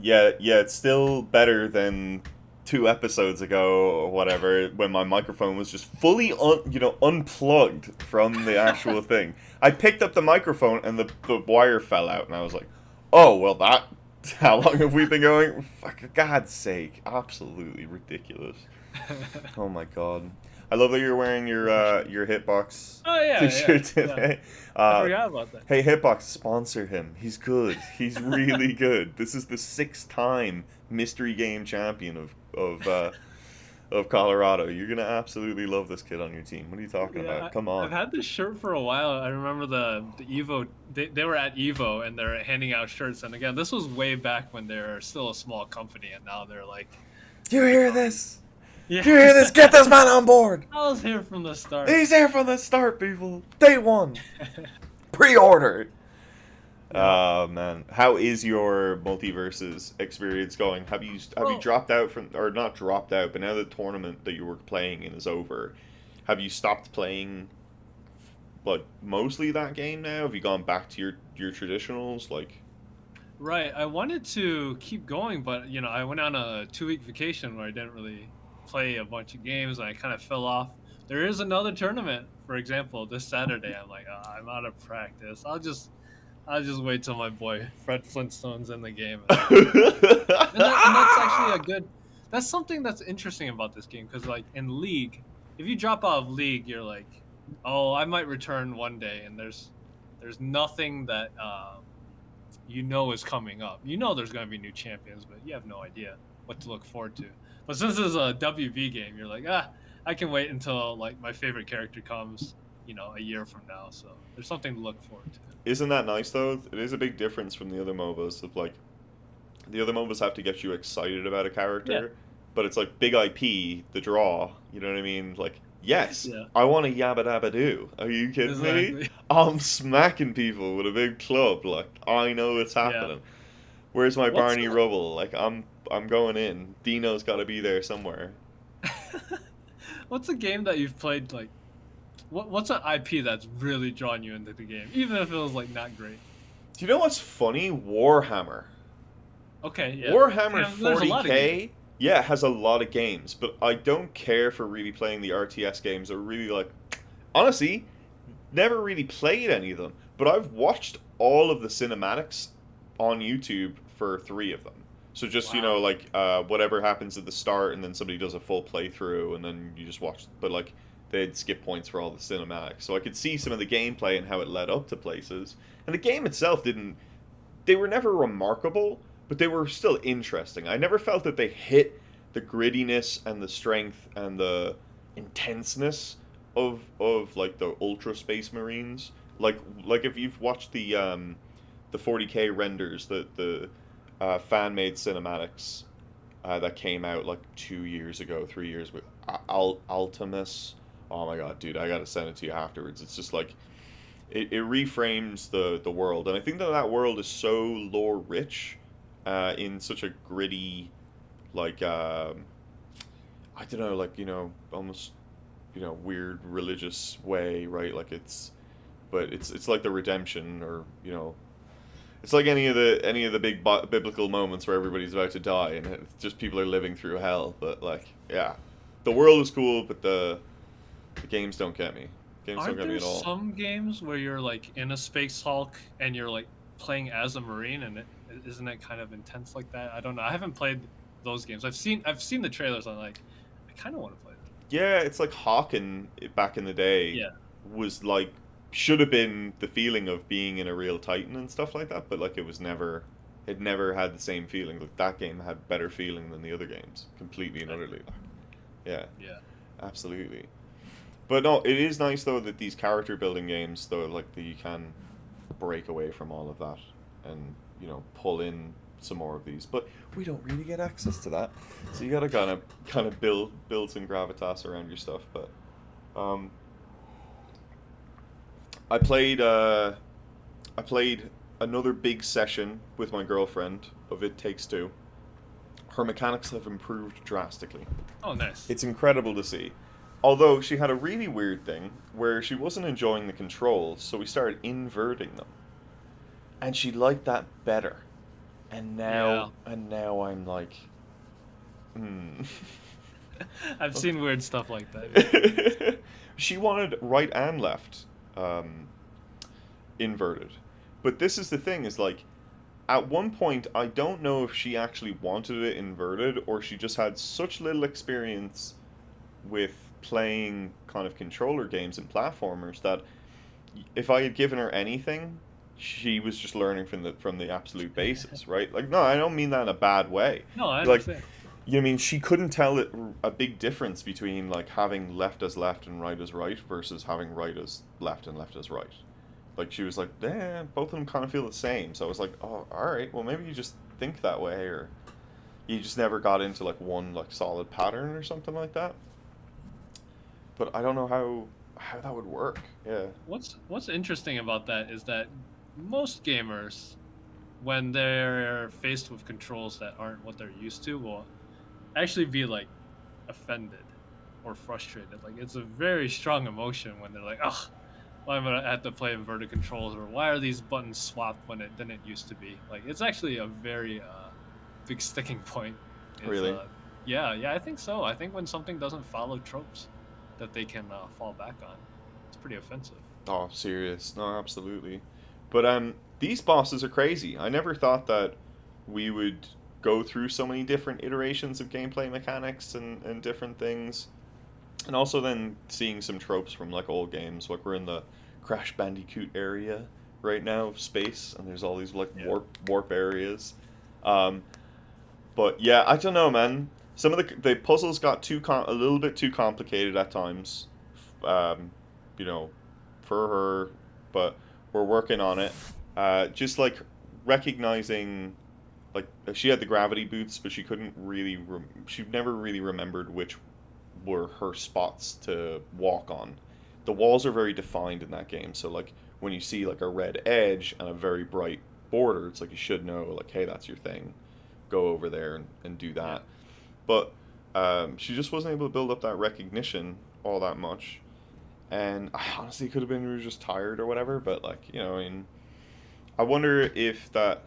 Yeah, yeah, it's still better than 2 episodes ago or whatever when my microphone was just fully unplugged from the actual thing. I picked up the microphone and the wire fell out and I was like, "Oh, well that how long have we been going? For God's sake, absolutely ridiculous." Oh my god. I love that you're wearing your Hitbox Oh yeah, yeah, t-shirt yeah. today. I Uh forgot about that. Hey Hitbox, sponsor him. He's good. He's really good. This is the sixth time mystery game champion of Colorado. You're gonna absolutely love this kid on your team. What are you talking Yeah, about? Come I've on. had this shirt for a while. I remember the Evo. They were at Evo and they're handing out shirts. And again, this was way back when they're still a small company, and now they're like Do you hear become. this? Yeah, Do you hear this? Get this man on board. I was here from the start. He's here from the start, people. Day one. Pre-order. Yeah. Man, how is your multiverses experience going? Have you Well, dropped out from, or not dropped out, but now the tournament that you were playing in is over, have you stopped playing like mostly that game now? Have you gone back to your traditionals? Like, right. I wanted to keep going, but I went on a 2-week vacation where I didn't really play a bunch of games, and I kind of fell off. There is another tournament, for example, this Saturday. I'm like, oh, I'm out of practice. I'll just wait till my boy Fred Flintstone's in the game, and then I'll play. And that's actually a good. That's something that's interesting about this game because like in League, if you drop out of League, you're like, oh, I might return one day, and there's nothing that is coming up. You know there's going to be new champions, but you have no idea what to look forward to. But since it's a WV game, you're like, I can wait until like my favorite character comes, a year from now. So there's something to look forward to. isn't that nice though? It is a big difference from the other MOBAs of like the other MOBAs have to get you excited about a Yeah, character, but it's like big IP, the draw. You know what I mean? Like, yes, yeah, I want a yabba dabba do. Are you kidding me? exactly. I'm smacking people with a big club. Like, I know it's Yeah. happening. Where's my What's Barney Rubble? Like, I'm going in. Dino's got to be there somewhere. what's a game that you've played like? What's an IP that's really drawn you into the game, even if it was like not great? Do you know what's funny? Warhammer. Okay, yeah. Warhammer Damn, there's a lot of games. 40K, yeah, it has a lot of games, but I don't care for really playing the RTS games or really like. Honestly, never really played any of them, but I've watched all of the cinematics on YouTube for 3 of them. So just Wow. like whatever happens at the start, and then somebody does a full playthrough, and then you just watch. But like they'd skip points for all the cinematics, so I could see some of the gameplay and how it led up to places. And the game itself didn't. They were never remarkable, but they were still interesting. I never felt that they hit the grittiness and the strength and the intenseness of like the Ultra Space Marines. Like if you've watched the 40K renders, the fan made cinematics that came out like 2 years ago, 3 years with Altimus. Oh my god, dude, I gotta send it to you afterwards. It's just like it reframes the world, and I think that world is so lore rich, in such a gritty, like I don't know, like almost weird religious way, right? Like but it's like the redemption, or it's like any of the big biblical moments where everybody's about to die and it's just people are living through hell. But like, yeah, the world is cool, but the games don't get me. Games don't Aren't get me there at all. some games where you're like in a space Hulk and you're like playing as a Marine, and isn't it kind of intense like that? I don't know. I haven't played those games. I've seen the trailers. I'm like, I kind of want to play that. Yeah, it's like Hawken back in the day Yeah. was like should have been the feeling of being in a real Titan and stuff like that, but like it never had the same feeling. Like that game had better feeling than the other games, completely and I utterly. agree. Yeah, Yeah. absolutely. But no, it is nice though that these character building games though, like that you can break away from all of that and pull in some more of these. But we don't really get access to that, so you gotta kind of build some gravitas around your stuff. But um, I played I played another big session with my girlfriend of It Takes Two. Her mechanics have improved drastically. Oh, nice. It's incredible to see. Although she had a really weird thing where she wasn't enjoying the controls, so we started inverting them. And she liked that better. Yeah. And now I'm like, hmm. I've seen weird stuff like that. Yeah. She wanted right and left um, inverted. But this is the thing, is like, at one point, I don't know if she actually wanted it inverted or she just had such little experience with playing kind of controller games and platformers that if I had given her anything, she was just learning from the absolute basis, right? Like, no, I don't mean that in a bad way. No, I Like, understand. you know, I mean, she couldn't tell a big difference between like having left as left and right as right versus having right as left and left as right. Like, she was like, eh, both of them kind of feel the same. So I was like, oh, all right, well, maybe you just think that way, or you just never got into like one like solid pattern or something like that. But I don't know how that would work. Yeah. What's interesting about that is that most gamers, when they're faced with controls that aren't what they're used to, will actually be like offended or frustrated. Like it's a very strong emotion when they're like, "Oh, why am I have to play inverted controls?" or "Why are these buttons swapped when it didn't used to be?" Like it's actually a very big sticking point. Is Really? yeah, yeah, I think so. I think when something doesn't follow tropes that they can fall back on, it's pretty offensive. Oh, serious. No, absolutely. But these bosses are crazy. I never thought that we would go through so many different iterations of gameplay mechanics and different things. And also then seeing some tropes from like old games. Like we're in the Crash Bandicoot area right now of space, and there's all these like Yeah. warp areas. Um, but yeah, I don't know, man. Some of the puzzles got a little bit too complicated at times. Um, you know, for her, but we're working on it. Just like recognizing, like she had the gravity boots, but she couldn't really. She never really remembered which were her spots to walk on. The walls are very defined in that game, so like when you see like a red edge and a very bright border, it's like you should know, like, hey, that's your thing. Go over there and do Yeah. that. But she just wasn't able to build up that recognition all that much. And I honestly could have been we were just tired or whatever, but like, you know, I mean, I wonder if that.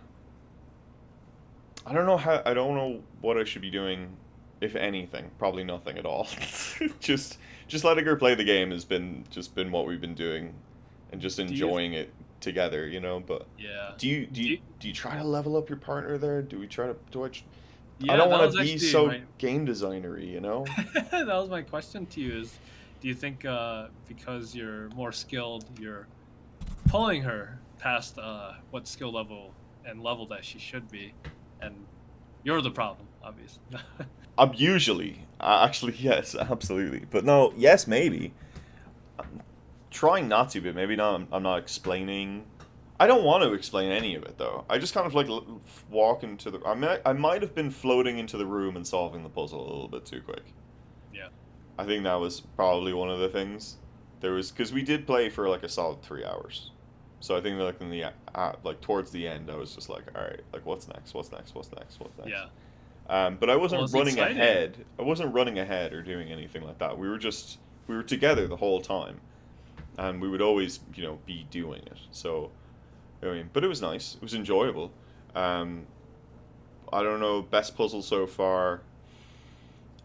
I don't know what I should be doing, if anything. Probably nothing at all. just just letting her play the game has been what we've been doing, and just Do you? enjoying it together, you know. But Yeah. do you do you try to level up your partner there? Do we try to do I Yeah, don't that want to was be actually so my game designery, you know. that was my question to you is do you think because you're more skilled, you're pulling her past what skill level and level that she should be and you're the problem, obviously. I'm usually, actually, yes, absolutely. But no, yes, maybe. I'm trying not to, but maybe not. I'm not explaining. I don't want to explain any of it though. I just kind of like walk into the. I might have been floating into the room and solving the puzzle a little bit too quick. Yeah. I think that was probably one of the things. There was because we did play for like a solid 3 hours, so I think like in the like towards the end, I was just like, all right, like what's next? What's next? What's next? What's next? Yeah. But I Well, wasn't it's running exciting. ahead. I wasn't running ahead or doing anything like that. We were together the whole time, and we would always be doing it. So I mean, but it was nice. It was enjoyable. Um, I don't know, best puzzle so far.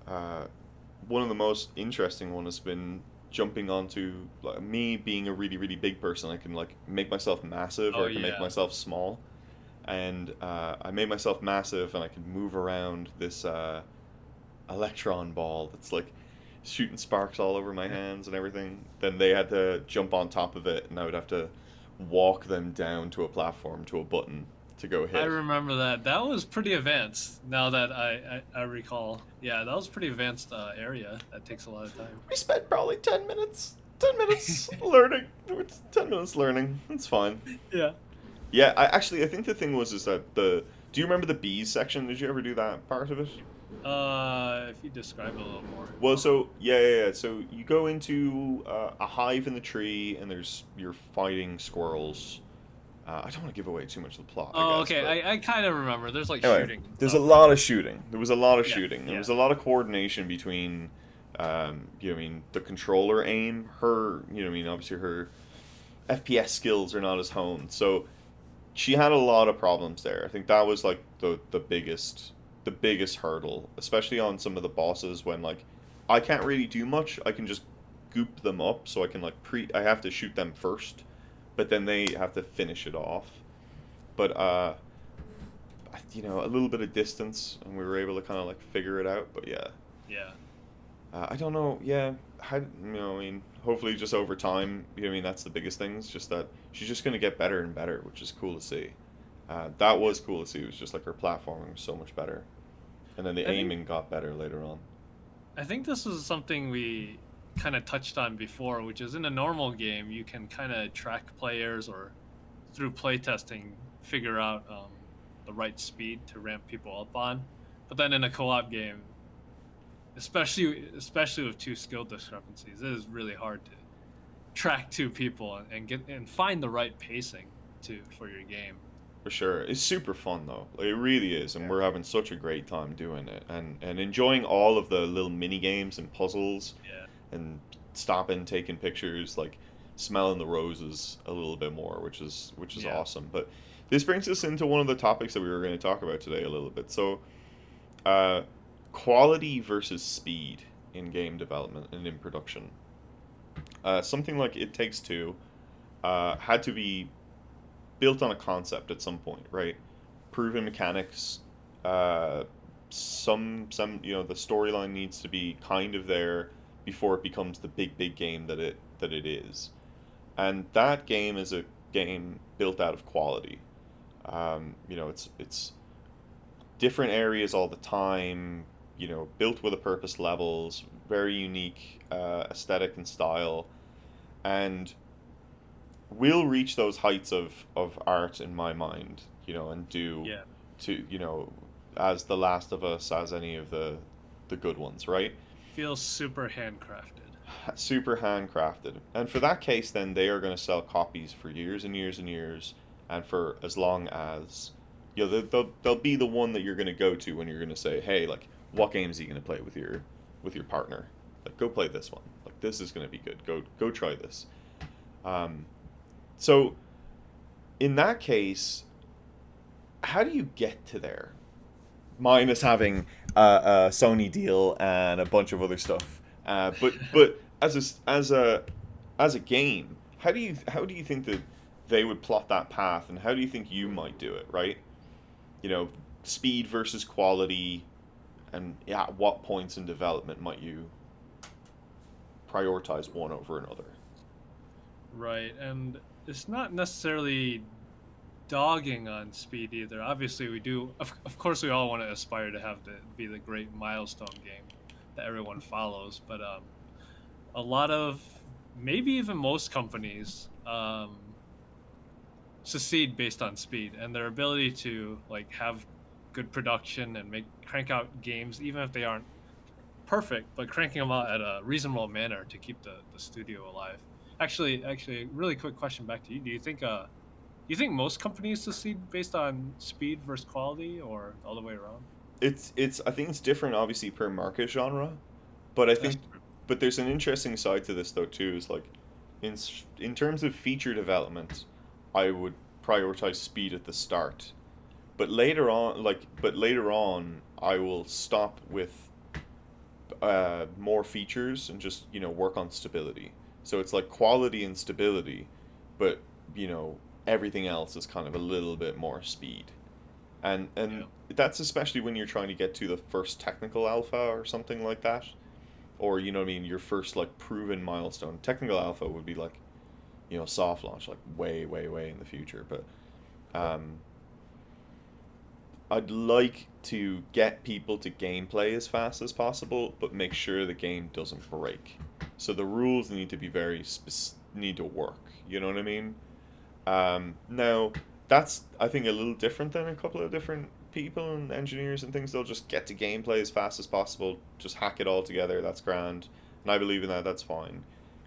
Uh, One of the most interesting one has been jumping onto like me being a really really big person. I can like make myself massive Oh or I can make yeah. myself small, and I made myself massive and I could move around this electron ball that's like shooting sparks all over my hands and everything. Then they had to jump on top of it, and I would have to walk them down to a platform to a button to go I hit. remember that. That was pretty advanced. Now that I recall, yeah, that was pretty advanced area. That takes a lot of time. We spent probably 10 minutes. 10 minutes learning. It's 10 minutes learning. It's fine. Yeah. Yeah, I think the thing was is that the. Do you remember the bees section? Did you ever do that part of it? If you describe it a little more. Well, so yeah. So you go into a hive in the tree, and you're fighting squirrels. I don't want to give away too much of the plot, I Oh, guess, okay. but I kind of remember. There's like anyway, shooting and there's a stuff, right? lot of shooting. There was a lot of Yeah. shooting. There Yeah. was a lot of coordination between, I mean, the controller aim, her, I mean, obviously her FPS skills are not as honed. So she had a lot of problems there. I think that was like the biggest hurdle, especially on some of the bosses when like I can't really do much. I can just goop them up, so I can like I have to shoot them first, but then they have to finish it off. But a little bit of distance, and we were able to kind of like figure it out. But yeah, Yeah. I don't know. Yeah, I mean, hopefully just over time. I mean, that's the biggest thing. It's just that she's just gonna get better and better, which is cool to see. That Yeah. was cool to see. It was just like her platforming was so much better, and then the I think aiming got better later on. I think this is something we kind of touched on before, which is in a normal game you can kind of track players or through playtesting figure out the right speed to ramp people up on. But then in a co-op game, especially with two skill discrepancies, it is really hard to track two people and get and find the right pacing to for your game. For sure, it's super fun though. Like, it really is, and Yeah. we're having such a great time doing it, and enjoying all of the little mini games and puzzles, Yeah. and stopping, taking pictures, like smelling the roses a little bit more, which is Yeah. awesome. But this brings us into one of the topics that we were going to talk about today a little bit. So, uh, quality versus speed in game development and in production. Something like It Takes Two had to be built on a concept at some point, right? Proven mechanics. Uh, the storyline needs to be kind of there before it becomes the big game that it is. And that game is a game built out of quality. It's different areas all the time. Built with a purpose levels, very unique aesthetic and style, and will reach those heights of art in my mind, and do Yeah. to as The Last of Us, as any of the good ones, right? Feels super handcrafted. Super handcrafted. And for that case, then they are going to sell copies for years and years and years, and for as long as they'll be the one that you're going to go to when you're going to say, hey, like, what games are you going to play with your partner? Like, go play this one. Like, this is going to be good. Go try this. Um, so in that case, how do you get to there? Minus having a Sony deal and a bunch of other stuff. But as a game, how do you think that they would plot that path, and how do you think you might do it? Right? You know, speed versus quality, and at what points in development might you prioritize one over another? Right. And it's not necessarily dogging on speed either. Obviously, we do. Of course, we all want to aspire to have be the great milestone game that everyone follows. But a lot of, maybe even most companies, succeed based on speed and their ability to like have good production and make crank out games, even if they aren't perfect, but cranking them out at a reasonable manner to keep the studio alive. Actually, really quick question back to you. Do you think most companies succeed based on speed versus quality, or the other way around? It's I think it's different, obviously, per market genre, but I That's think true. but there's an interesting side to this though too. Is like in terms of feature development, I would prioritize speed at the start, but later on I will stop with more features and just work on stability. So it's like quality and stability, but you know everything else is kind of a little bit more speed. And Yeah. that's especially when you're trying to get to the first technical alpha or something like that, or what I mean, your first like proven milestone. Technical alpha would be like soft launch, like way way way in the future. But um, I'd like to get people to gameplay as fast as possible, but make sure the game doesn't break. So the rules need to be need to work. You know what I mean? Now, that's, I think, a little different than a couple of different people and engineers and things. They'll just get to gameplay as fast as possible, just hack it all together. That's grand, and I believe in that. That's fine.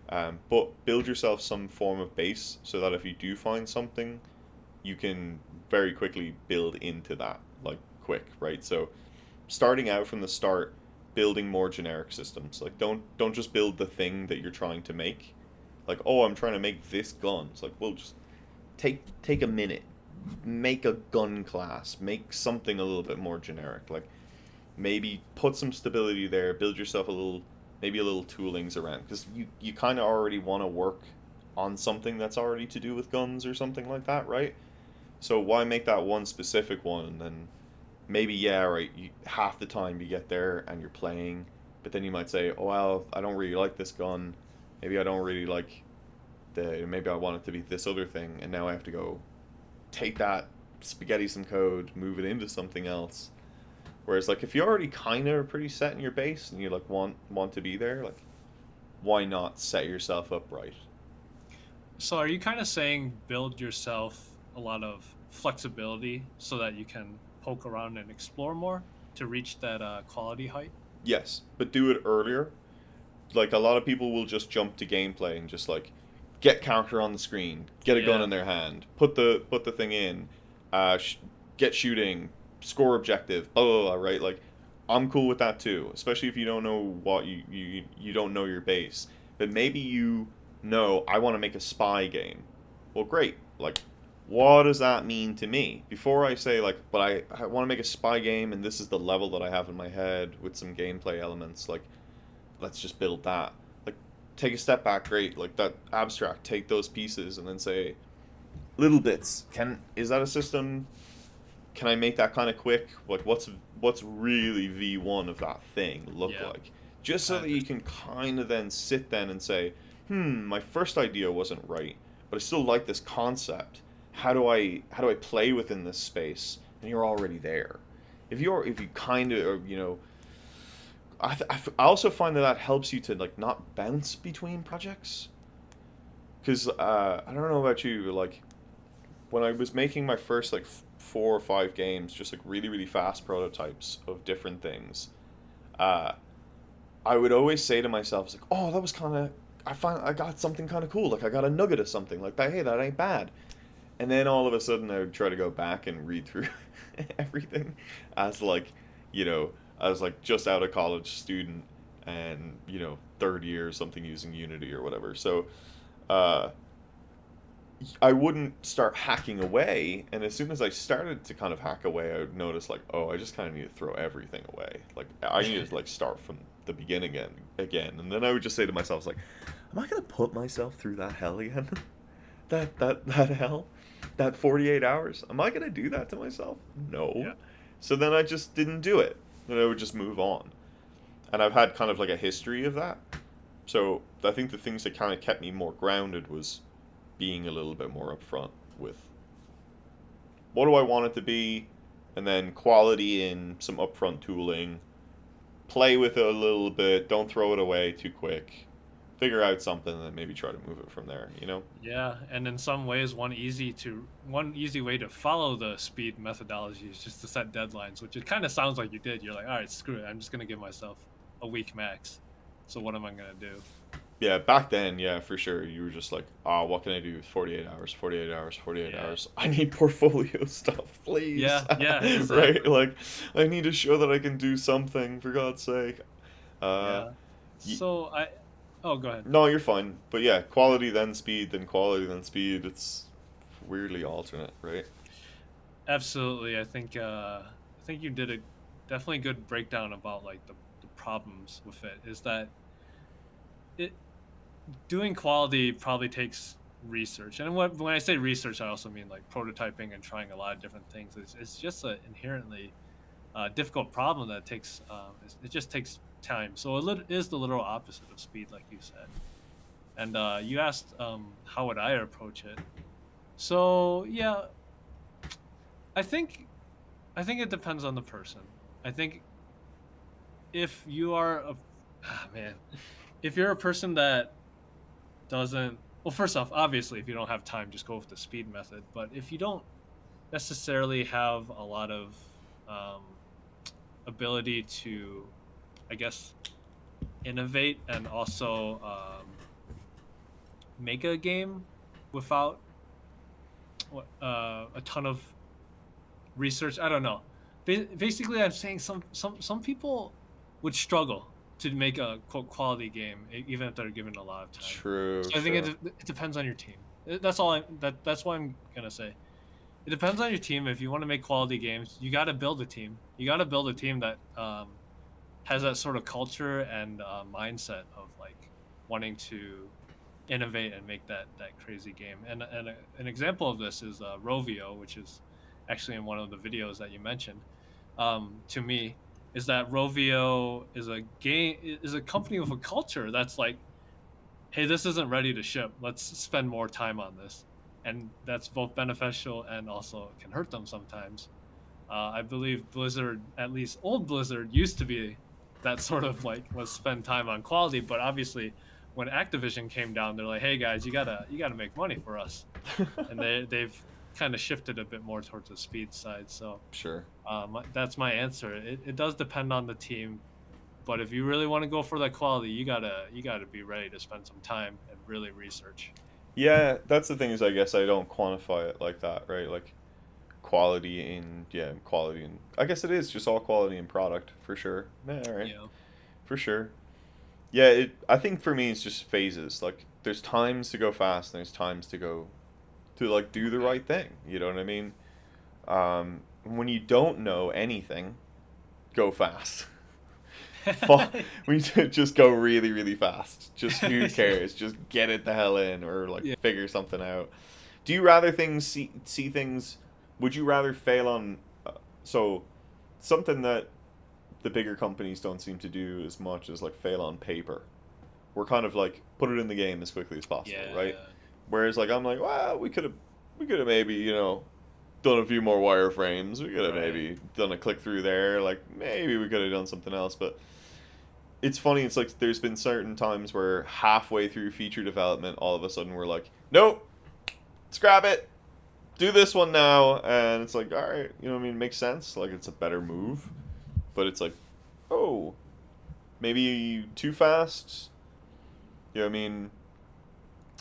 But build yourself some form of base so that if you do find something, you can very quickly build into that, like quick, right? So starting out from the start, building more generic systems. Like don't just build the thing that you're trying to make. Like, oh, I'm trying to make this gun. It's like, well, just take a minute, make a gun class, make something a little bit more generic. Like maybe put some stability there, build yourself a little, maybe a little toolings around, because you kind of already want to work on something that's already to do with guns or something like that, right? So why make that one specific one and then maybe yeah, right, half the time you get there and you're playing, but then you might say, oh well, I don't really like this gun, maybe I don't really like maybe I want it to be this other thing, and now I have to go take that, spaghetti some code, move it into something else. Whereas like if you already kind of are pretty set in your base and you like want to be there, like why not set yourself up right? So are you kind of saying build yourself a lot of flexibility so that you can poke around and explore more to reach that quality height? Yes, but do it earlier. Like a lot of people will just jump to gameplay and just like get character on the screen, get a gun Yeah. in their hand, put the thing in, get shooting, score objective, blah, blah, blah, right? Like I'm cool with that too, especially if you don't know what you don't know your base. But maybe you know I want to make a spy game. Well, great. Like what does that mean to me? Before I say like, but I want to make a spy game and this is the level that I have in my head with some gameplay elements, like let's just build that. Like, take a step back, great. Like that abstract, take those pieces and then say little bits. Is that a system? Can I make that kind of quick? Like, what's really V1 of that thing look Yeah, like? Just I so that you can understand. kind of then sit then and say, my first idea wasn't right, but I still like this concept. How do I play within this space? And you're already there. If you kind of I also find that that helps you to like not bounce between projects. Because I don't know about you, like when I was making my first like 4 or 5 games, just like really really fast prototypes of different things, uh, I would always say to myself, like, oh, that was kind of, I got something kind of cool, like I got a nugget of something, like that. Hey, that ain't bad. And then all of a sudden, I would try to go back and read through everything as like, you know, as like just out of college student and third year or something using Unity or whatever. So uh, I wouldn't start hacking away, and as soon as I started to kind of hack away, I would notice like, oh, I just kind of need to throw everything away. Like I need to like start from the beginning again, and then I would just say to myself, like, am I gonna put myself through that hell again? That hell, that 48 hours. Am I gonna do that to myself? No. Yeah. So then I just didn't do it, and I would just move on. And I've had kind of like a history of that. So I think the things that kind of kept me more grounded was being a little bit more upfront with what do I want it to be, and then quality in some upfront tooling. Play with it a little bit. Don't throw it away too quick. Figure out something and then maybe try to move it from there. You know? Yeah, and in some ways, one easy way to follow the speed methodology is just to set deadlines, which it kind of sounds like you did. You're like, all right, screw it, I'm just gonna give myself a week max. So what am I gonna do? Yeah, back then, yeah, for sure. You were just like, oh, what can I do? 48 hours, 48 hours, 48 Yeah, hours. I need portfolio stuff, please. yeah, Right? exactly. Like, I need to show that I can do something, for God's sake. Uh, Yeah. y- So oh, go ahead. no, you're fine. But yeah, quality then speed, then quality then speed. It's weirdly alternate, right? Absolutely. I think you did a definitely good breakdown about like the problems with it. Is that it doing quality probably takes research, and when I say research, I also mean like prototyping and trying a lot of different things. It's just an inherently difficult problem that takes it just takes time. So is the literal opposite of speed, like you said. And you asked how would I approach it. So yeah, I think I think it depends on the person. I think if you are a man, if you're a person that doesn't, well, first off, obviously, if you don't have time, just go with the speed method. But if you don't necessarily have a lot of um, ability to, I guess, innovate and also make a game without a ton of research, I don't know. Basically, I'm saying some people would struggle to make a quote quality game, even if they're given a lot of time. True, So I think true. it depends on your team. That's all. That's what I'm gonna say. It depends on your team. If you want to make quality games, you got to build a team. You got to build a team that has that sort of culture and mindset of like wanting to innovate and make that crazy game. And an example of this is Rovio, which is actually in one of the videos that you mentioned. To me, is that Rovio is a company with a culture that's like, hey, this isn't ready to ship. Let's spend more time on this, and that's both beneficial and also can hurt them sometimes. I believe Blizzard, at least old Blizzard, used to be that sort of like let's spend time on quality. But obviously, when Activision came down, they're like, "Hey guys, you gotta make money for us," and they've kind of shifted a bit more towards the speed side. So Sure. that's my answer. It does depend on the team, but if you really want to go for that quality, you gotta be ready to spend some time and really research. Yeah, that's the thing is I guess I don't quantify it like that, right? Like quality in I guess it is just all quality in product for sure. Yeah, all right. You know, For sure. Yeah, I think for me it's just phases. Like there's times to go fast and there's times to go to like do the yeah. right thing. You know what I mean? When you don't know anything, go fast. We just go really, really fast. Just who cares? Just get it the hell in, or like Yeah. figure something out. Do you rather things see things? Would you rather fail on? So something that the bigger companies don't seem to do as much as like fail on paper. We're kind of like put it in the game as quickly as possible, right? Yeah. Whereas like I'm like, well, we could have maybe done a few more wireframes. We could have Right. maybe done a click through there. Like maybe we could have done something else, but it's funny. It's like there's been certain times where halfway through feature development, all of a sudden we're like, nope, scrap it, do this one now, and it's like, all right, you know what I mean? It makes sense. Like it's a better move, but it's like, oh, maybe too fast. You know what I mean?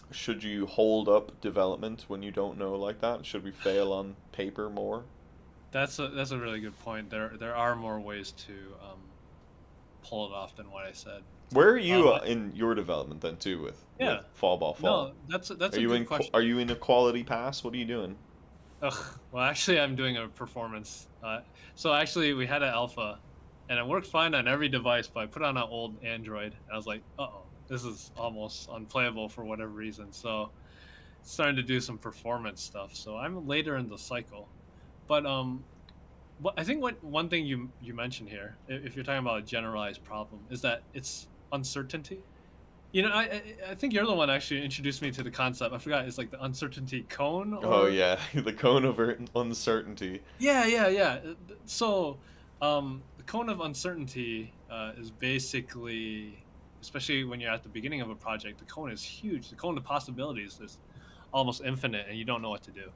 Should you hold up development when you don't know like that? Should we fail on paper more? That's a really good point. There are more ways to pull it off than what I said. Where are you I, in your development then too with yeah. Fall Ball Fall? No, that's Are a you good in question. are you in a quality pass? What are you doing? Ugh. Well, actually, I'm doing a performance. So actually, we had an alpha, and it worked fine on every device. But I put on an old Android, and I was like, "Uh-oh, this is almost unplayable for whatever reason." So starting to do some performance stuff. So I'm later in the cycle, but I think what one thing you mentioned here, if you're talking about a generalized problem, is that it's uncertainty. You know, I think you're the one actually introduced me to the concept. I forgot. It's like the uncertainty cone, Oh or yeah, the cone of uncertainty. yeah, yeah, yeah. So, the cone of uncertainty is basically, especially when you're at the beginning of a project, the cone is huge. The cone of possibilities is almost infinite, and you don't know what to do.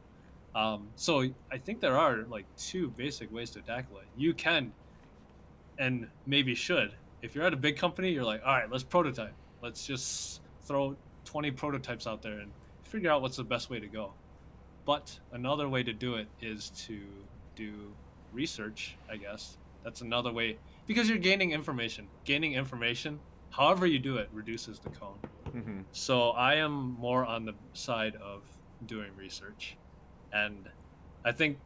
So I think there are like two basic ways to tackle it. You can and maybe should. If you're at a big company, you're like, all right, let's prototype. Let's just throw 20 prototypes out there and figure out what's the best way to go. But another way to do it is to do research, I guess. That's another way because you're gaining information. Gaining information, however you do it, reduces the cone. Hmm. So I am more on the side of doing research. And I think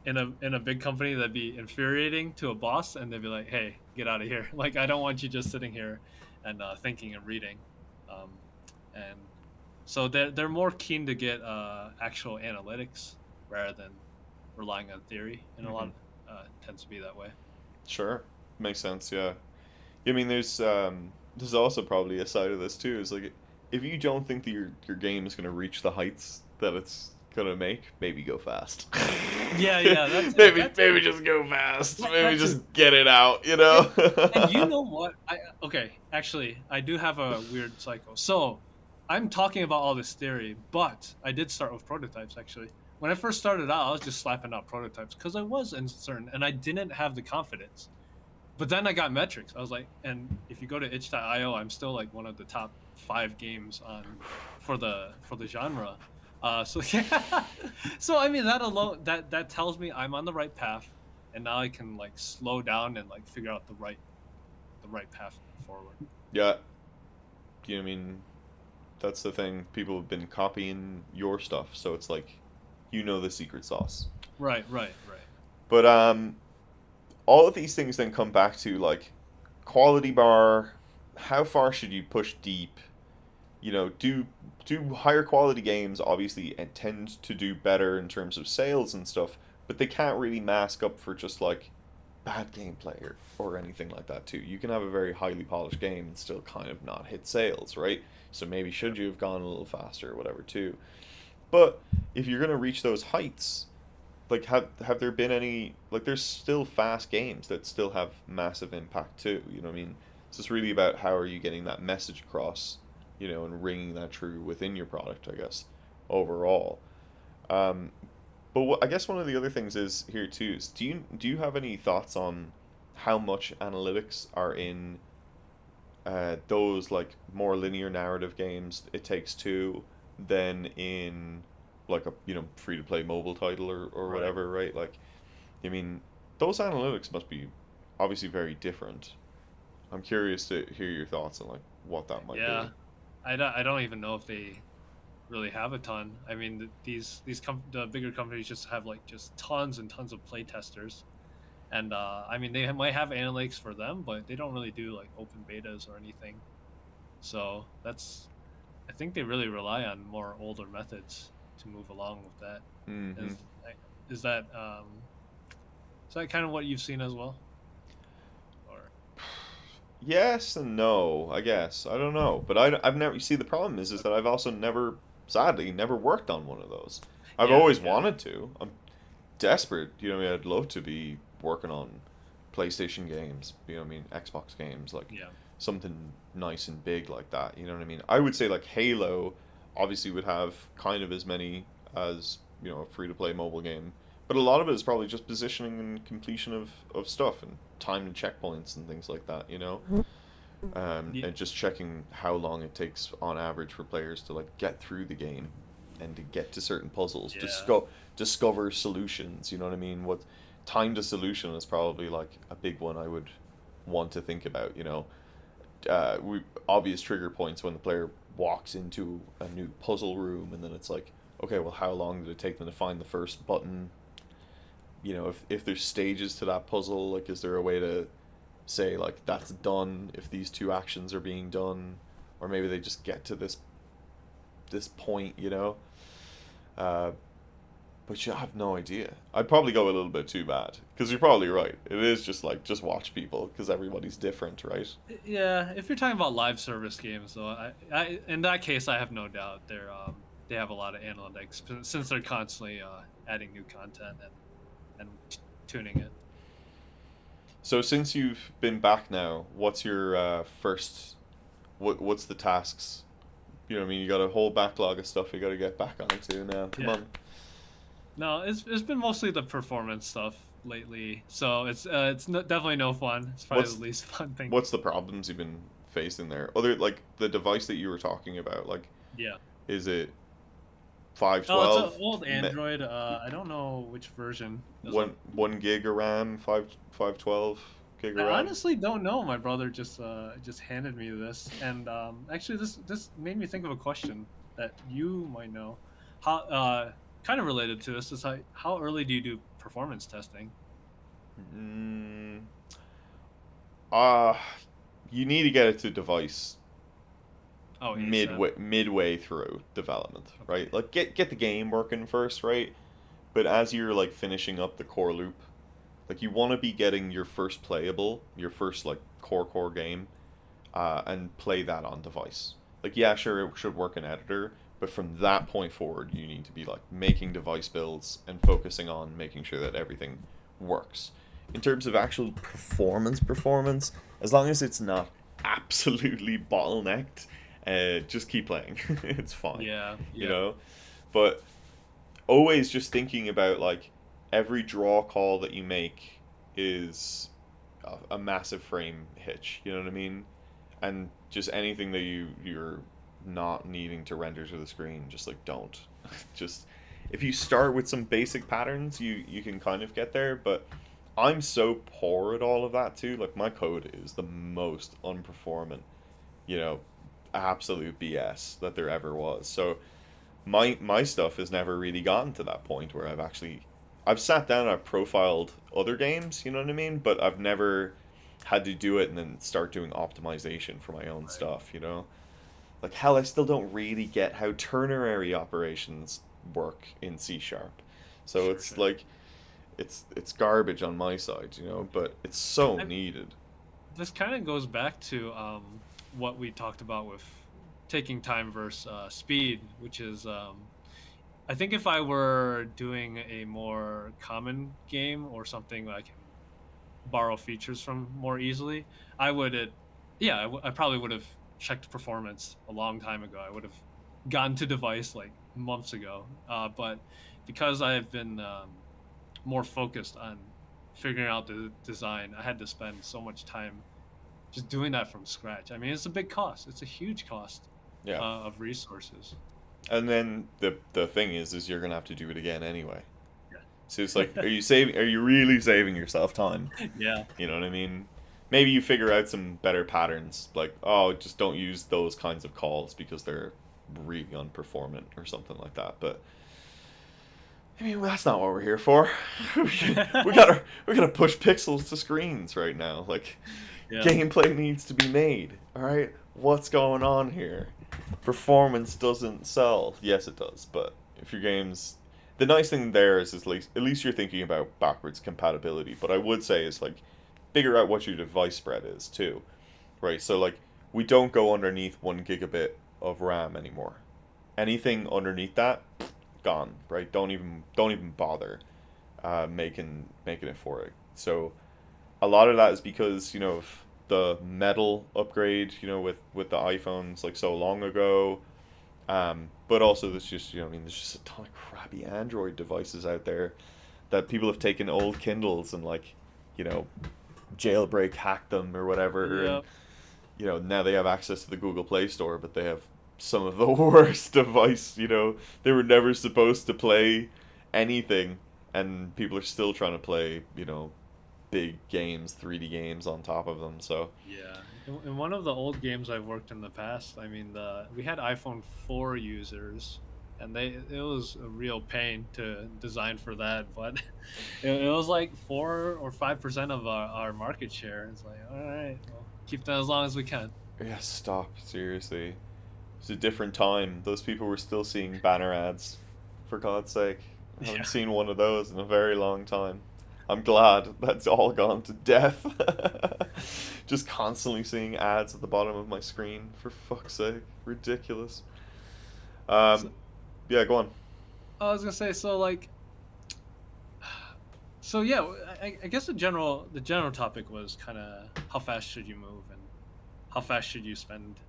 in a big company that'd be infuriating to a boss, and they'd be like, "Hey, get out of here! Like I don't want you just sitting here and thinking and reading." Um, and so they're more keen to get actual analytics rather than relying on theory, and a Hmm. lot tends to be that way. Sure, makes sense. Yeah. I mean, there's also probably a side of this too. Is like if you don't think that your game is gonna reach the heights that it's gonna make, maybe go fast. Yeah, yeah, that's it. Maybe just go fast. Maybe That just too. get it out. And and you know what? Okay, actually, I do have a weird cycle. So, I'm talking about all this theory, but I did start with prototypes actually. When I first started out, I was just slapping out prototypes because I was uncertain and I didn't have the confidence. But then I got metrics. I was like, and if you go to itch.io, I'm still like one of the top 5 games on for the genre. So yeah, so I mean that alone that tells me I'm on the right path, and now I can like slow down and like figure out the right path forward. Yeah. I mean, that's the thing. People have been copying your stuff, so it's like you know the secret sauce. Right, right, right. But all of these things then come back to like quality bar. How far should you push deep? You know, do higher quality games obviously tend to do better in terms of sales and stuff, but they can't really mask up for just like bad gameplay or anything like that too. You can have a very highly polished game and still kind of not hit sales, right? So maybe should you have gone a little faster or whatever too. But if you're gonna reach those heights, like have there been any like there's still fast games that still have massive impact too, you know what I mean? So it's really about how are you getting that message across, you know, and ringing that true within your product, I guess, overall. Um, but I guess one of the other things is here too is do you have any thoughts on how much analytics are in those like more linear narrative games It Takes Two than in like a free to play mobile title or Right. whatever, right? Like, I mean, those analytics must be obviously very different. I'm curious to hear your thoughts on like what that might be. Yeah. I don't even know if they really have a ton. I mean, the bigger companies just have like just tons and tons of play testers, and I mean they might have analytics for them, but they don't really do like open betas or anything. So that's I think they really rely on more older methods to move along with that. Mm-hmm. Is is that is that kind of what you've seen as well? Or Yes and no, I guess. I don't know, but I've never. You see, the problem is that I've also never, sadly, never worked on one of those. I've yeah, always yeah, wanted to. I'm desperate. You know, what I mean, I'd love to be working on PlayStation games. You know, what I mean, Xbox games, like yeah, something nice and big like that. You know what I mean? I would say like Halo, obviously would have kind of as many as a free to play mobile game, but a lot of it is probably just positioning and completion of stuff and time to checkpoints and things like that. You know, Ye- and just checking how long it takes on average for players to like get through the game and to get to certain puzzles, yeah, discover solutions. You know what I mean? What time to solution is probably like a big one I would want to think about. You know, obvious trigger points when the player walks into a new puzzle room, and then it's like, okay, well, how long did it take them to find the first button? You know, if there's stages to that puzzle, like, is there a way to say like that's done if these two actions are being done, or maybe they just get to this point, you know? Uh, but you have no idea. I'd probably go a little bit too bad because you're probably right. It is just like just watch people because everybody's different, right? yeah. If you're talking about live service games, though, I in that case, I have no doubt they have a lot of analytics since they're constantly adding new content and tuning it. So since you've been back now, what's your first? What's the tasks? You know what I mean? You got a whole backlog of stuff you got to get back onto now. Come Yeah. on. No, it's been mostly the performance stuff lately, so it's definitely no fun. It's probably the What's least fun thing. what's the problems you've been facing there? Other like the device that you were talking about, like Yeah. is it five Oh, it's an twelve old Android. I don't know which version is on. one gig of RAM, 512 gig of I RAM? honestly don't know. My brother just handed me this, and actually this made me think of a question that you might know. How kind of related to this is how early do you do performance testing? Mm, uh you need to get it to device Oh, ASAP. midway through development, right? Okay. Like get the game working first, right? But as you're like finishing up the core loop, like you want to be getting your first playable, your first like core game, and play that on device. Like yeah, sure it should work in editor, but from that point forward, you need to be like making device builds and focusing on making sure that everything works. In terms of actual performance, as long as it's not absolutely bottlenecked, just keep playing. It's fine, Yeah, you yeah, know. But always just thinking about like every draw call that you make is a massive frame hitch. You know what I mean? And just anything that you're not needing to render to the screen, just like don't. Just if you start with some basic patterns, you can kind of get there. But I'm so poor at all of that too. Like my code is the most unperformant, you know, absolute BS that there ever was. So my stuff has never really gotten to that point where I've sat down and I've profiled other games, you know what I mean? But I've never had to do it and then start doing optimization for my own Right. stuff, you know? Like hell, I still don't really get how ternary operations work in C sharp. So Sure, it's sure. like it's garbage on my side, you know, but it's so And needed. this kind of goes back to what we talked about with taking time versus speed, which is I think if I were doing a more common game or something that I can borrow features from more easily, I would yeah, I probably would have checked performance a long time ago. I would have gotten to device like months ago. But because I've been more focused on figuring out the design, I had to spend so much time just doing that from scratch. I mean, it's a big cost. It's a huge cost Yeah. of resources. And then the thing is you're gonna have to do it again anyway. So it's like, Yeah. are you really saving yourself time? Yeah. You know what I mean? Maybe you figure out some better patterns, like, oh, just don't use those kinds of calls because they're really unperformant or something like that. But I mean, that's not what we're here for. We gotta push pixels to screens right now. Like, Yeah. gameplay needs to be made. All right, what's going on here? Performance doesn't sell. Yes, it does. But if your game's the nice thing there is at least you're thinking about backwards compatibility. But I would say is like figure out what your device spread is too, right? So like we don't go underneath 1 gigabit of RAM anymore. Anything underneath that, gone, right? Don't even bother making it for it. So a lot of that is because of the metal upgrade, with the iPhones like so long ago. But also there's just I mean there's just a ton of crappy Android devices out there that people have taken old Kindles and like you know jailbreak hacked them or whatever, and Yep. now they have access to the Google Play Store, but they have some of the worst device. They were never supposed to play anything, and people are still trying to play big games, 3D games on top of them. So Yeah. In one of the old games I've worked in the past, I mean, the we had iPhone 4 users, and it was a real pain to design for that, but it was like 4 or 5% of our market share. It's like, all right, well, keep that as long as we can. yeah, stop, seriously. It's a different time. Those people were still seeing banner ads, for God's sake. I haven't Yeah. seen one of those in a very long time. I'm glad that's all gone to death. Just constantly seeing ads at the bottom of my screen, for fuck's sake. Ridiculous. So, Um, yeah, go on. I was gonna say, so like, so yeah, I guess the general topic was kind of how fast should you move and how fast should you spend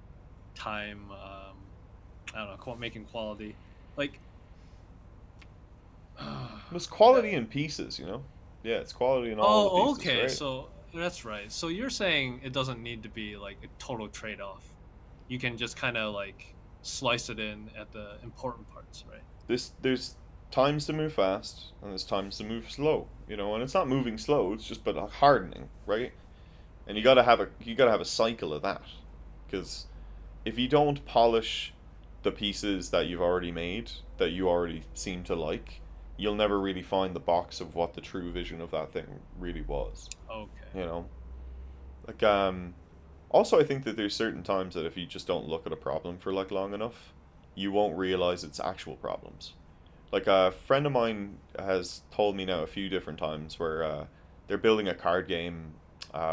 time. I don't know, making quality. Like, It was uh, quality in pieces. Yeah, it's quality in all the oh, pieces, okay. right? So that's right. So you're saying it doesn't need to be like a total trade-off. You can just kind of like slice it in at the important parts, right? There's times to move fast and there's times to move slow. And it's not moving slow. It's just but hardening, right? And you gotta have a cycle of that, because if you don't polish the pieces that you've already made that you already seem to like, you'll never really find the box of what the true vision of that thing really was. Okay. You know, like also I think that there's certain times that if you just don't look at a problem for like long enough, you won't realize its actual problems. Like a friend of mine has told me now a few different times where they're building a card game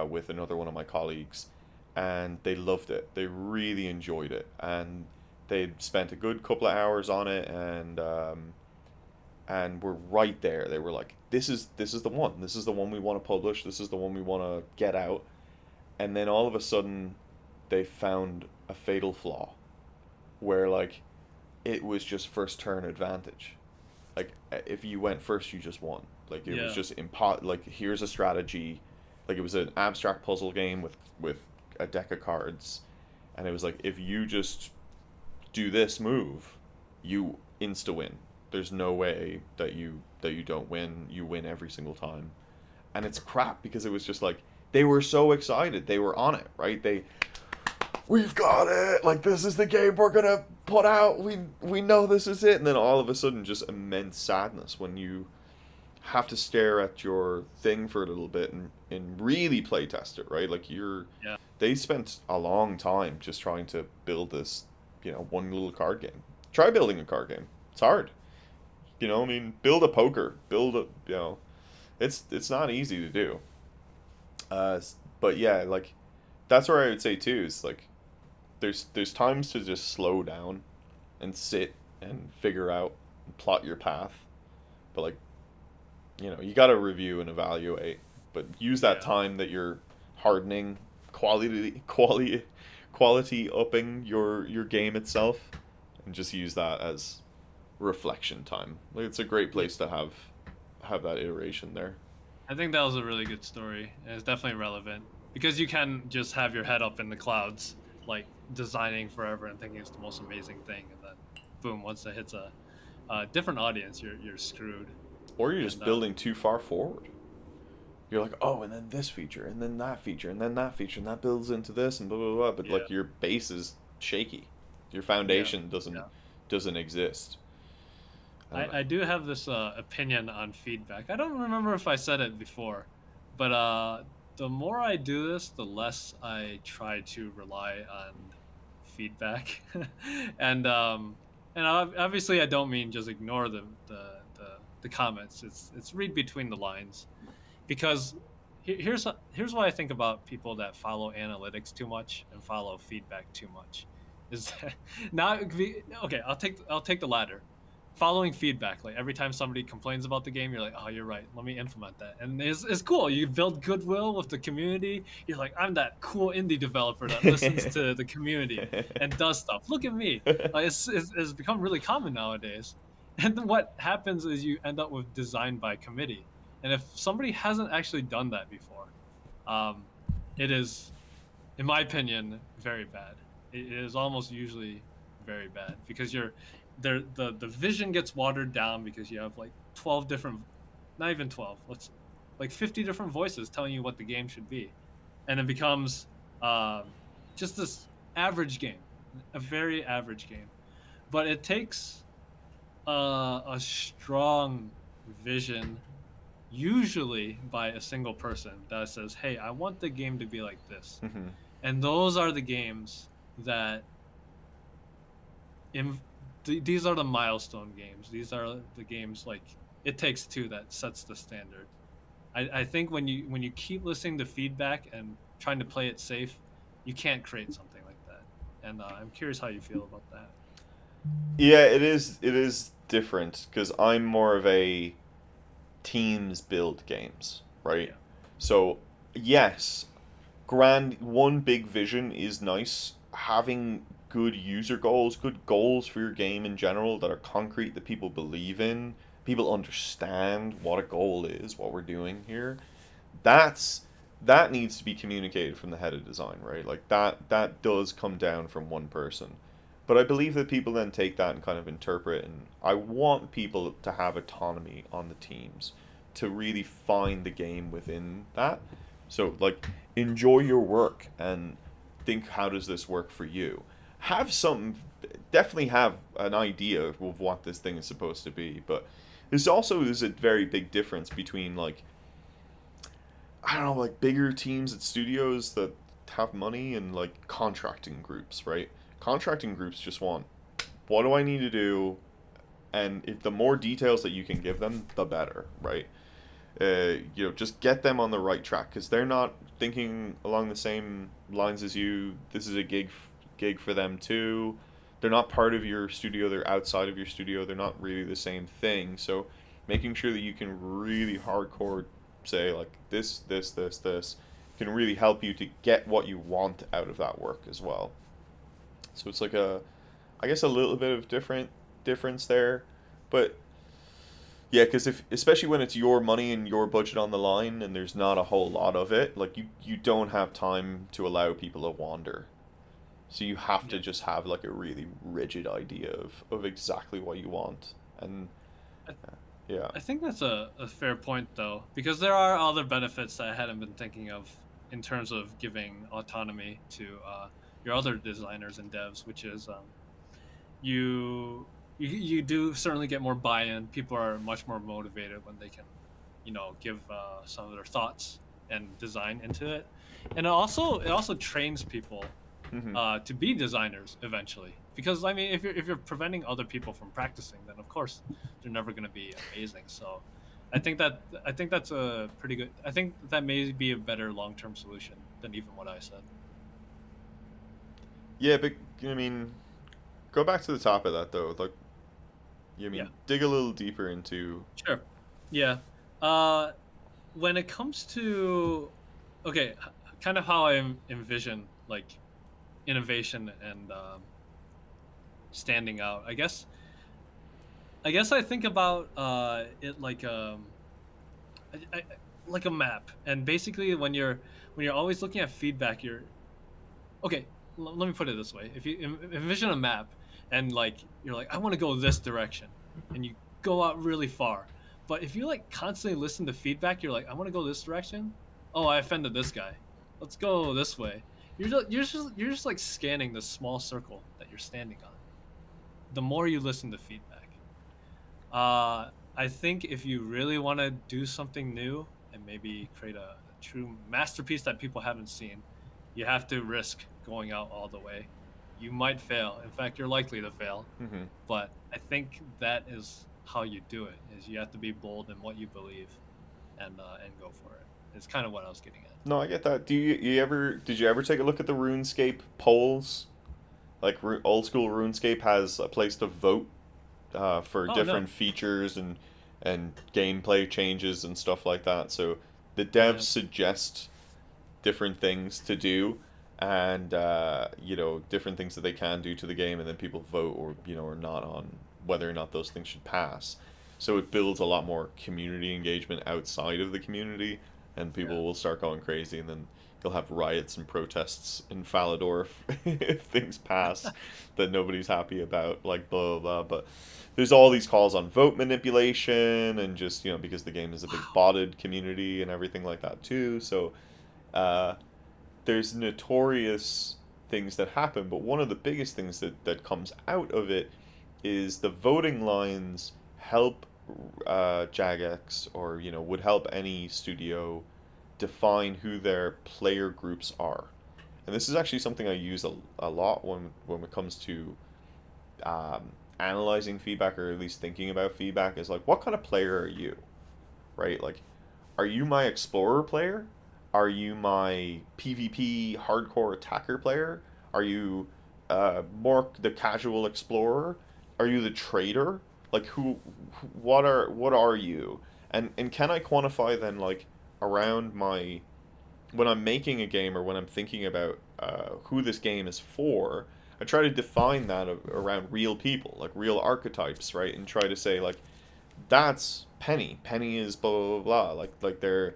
with another one of my colleagues, and they loved it. They really enjoyed it, and they'd spent a good couple of hours on it, and were right there. They were like, "This is the one. This is the one we want to publish. This is the one we want to get out." And then all of a sudden, they found a fatal flaw where like it was just first turn advantage. Like if you went first, you just won. Like it was Yeah. just like here's a strategy. Like it was an abstract puzzle game with a deck of cards, and it was like if you just do this move, you insta win. There's no way that you don't win. You win every single time, and it's crap because it was just like they were so excited. They were on it, right? we've got it, like this is the game we're gonna put out, we know this is it, and then all of a sudden just immense sadness when you have to stare at your thing for a little bit and really play test it, right? Like Yeah. they spent a long time just trying to build this, one little card game. Try building a card game. It's hard. I mean, build a poker, build a, it's not easy to do. But yeah, like that's where I would say too is like there's times to just slow down and sit and figure out and plot your path. But like, you got to review and evaluate, but use that Yeah. time that you're hardening, quality upping your game itself, and just use that as reflection time. Like it's a great Yeah. place to have that iteration there. I think that was a really good story, and it's definitely relevant because you can just have your head up in the clouds, like designing forever and thinking it's the most amazing thing, and then boom, once it hits a different audience, you're screwed. Or you're just And building too far forward. You're like, oh, and then this feature, and then that feature, and then that feature, and that builds into this, and blah blah blah. But yeah, like your base is shaky, your yeah, foundation doesn't yeah. doesn't exist. I don't know. I do have this opinion on feedback. I don't remember if I said it before, but the more I do this, the less I try to rely on feedback, and obviously I don't mean just ignore the comments. It's read between the lines, because here's what I think about people that follow analytics too much and follow feedback too much. Is that okay? I'll take the latter. Following feedback, like every time somebody complains about the game, you're like, oh, you're right. Let me implement that, and it's cool. You build goodwill with the community. You're like, I'm that cool indie developer that listens to the community and does stuff. Look at me. Like it's become really common nowadays. And then what happens is you end up with design by committee. And if somebody hasn't actually done that before, um, it is, in my opinion, very bad. It is almost usually very bad because you're there. The vision gets watered down because you have like 12 different, not even 12. Let's like 50 different voices telling you what the game should be, and it becomes just this average game, a very average game. But it takes a strong vision, usually by a single person, that says, "Hey, I want the game to be like this." Mhm. And those are the games that in these are the milestone games. These are the games like It Takes Two that sets the standard. I think when you keep listening to feedback and trying to play it safe, you can't create something like that. And I'm curious how you feel about that. Yeah, it is different because I'm more of a teams build games, right? Yeah, So yes, grand one big vision is nice. Having good user goals, good goals for your game in general that are concrete, that people believe in, people understand what a goal is, what we're doing here. That's that needs to be communicated from the head of design, right? Like that does come down from one person. But I believe that people then take that and kind of interpret, and I want people to have autonomy on the teams to really find the game within that. So like enjoy your work and think, how does this work for you? Have some Definitely have an idea of what this thing is supposed to be, but there's also is a very big difference between like, I don't know, like bigger teams at studios that have money and like contracting groups, right? Contracting groups just want, what do I need to do? And if the more details that you can give them, the better, right? Just get them on the right track because they're not thinking along the same lines as you. This is a gig for them too. They're not part of your studio. They're outside of your studio. They're not really the same thing. So making sure that you can really hardcore say like this can really help you to get what you want out of that work as well. So it's like I guess a little bit of difference there, but yeah, because if especially when it's your money and your budget on the line and there's not a whole lot of it, like you don't have time to allow people to wander. So you have to yeah. just have like a really rigid idea of exactly what you want. And I, yeah. I think that's a fair point though, because there are other benefits that I hadn't been thinking of in terms of giving autonomy to your other designers and devs, which is you do certainly get more buy-in. People are much more motivated when they can, give some of their thoughts and design into it, and it also trains people Hmm. to be designers eventually. Because I mean, if you're preventing other people from practicing, then of course they're never going to be amazing. So I think that's a pretty good. I think that may be a better long-term solution than even what I said. Yeah, but I mean, go back to the top of that though. Like, you Yeah, mean dig a little deeper into. sure. Yeah. Uh, when it comes to okay, kind of how I envision like innovation and standing out. I guess I think about it like like a map, and basically when you're always looking at feedback, you're okay. Let me put it this way: if you envision a map and like you're like I want to go this direction, and you go out really far, but if you like constantly listen to feedback, you're like I want to go this direction. Oh, I offended this guy. Let's go this way. You're just like scanning the small circle that you're standing on. The more you listen to feedback. I think if you really want to do something new and maybe create a true masterpiece that people haven't seen, you have to risk going out all the way. You might fail. In fact, you're likely to fail. Hmm. But I think that is how you do it. Is you have to be bold in what you believe and go for it. It's kind of what I was getting at. No, I get that. Did you ever take a look at the RuneScape polls? Like old school RuneScape has a place to vote for Oh no. different features and gameplay changes and stuff like that. So the devs Yeah. suggest different things to do, and different things that they can do to the game, and then people vote or not on whether or not those things should pass. So it builds a lot more community engagement outside of the community, and Yeah. people will start going crazy, and then you'll have riots and protests in Falador if things pass that nobody's happy about, like blah blah blah. But there's all these calls on vote manipulation, and just because the game is a big botted community and everything like that too. So uh, there's notorious things that happen, but one of the biggest things that comes out of it is the voting lines help Jagex, or would help any studio define who their player groups are. And this is actually something I use a lot when it comes to um, analyzing feedback, or at least thinking about feedback, is like, what kind of player are you? Right? Like, are you my explorer player? Are you my PvP hardcore attacker player? Are you more the casual explorer? Are you the trader? Like, what are you? And can I quantify then, like, around my when I'm making a game, or when I'm thinking about who this game is for, I try to define that around real people, like real archetypes, right? And try to say, like, that's Penny. Penny is blah blah blah blah. Like they're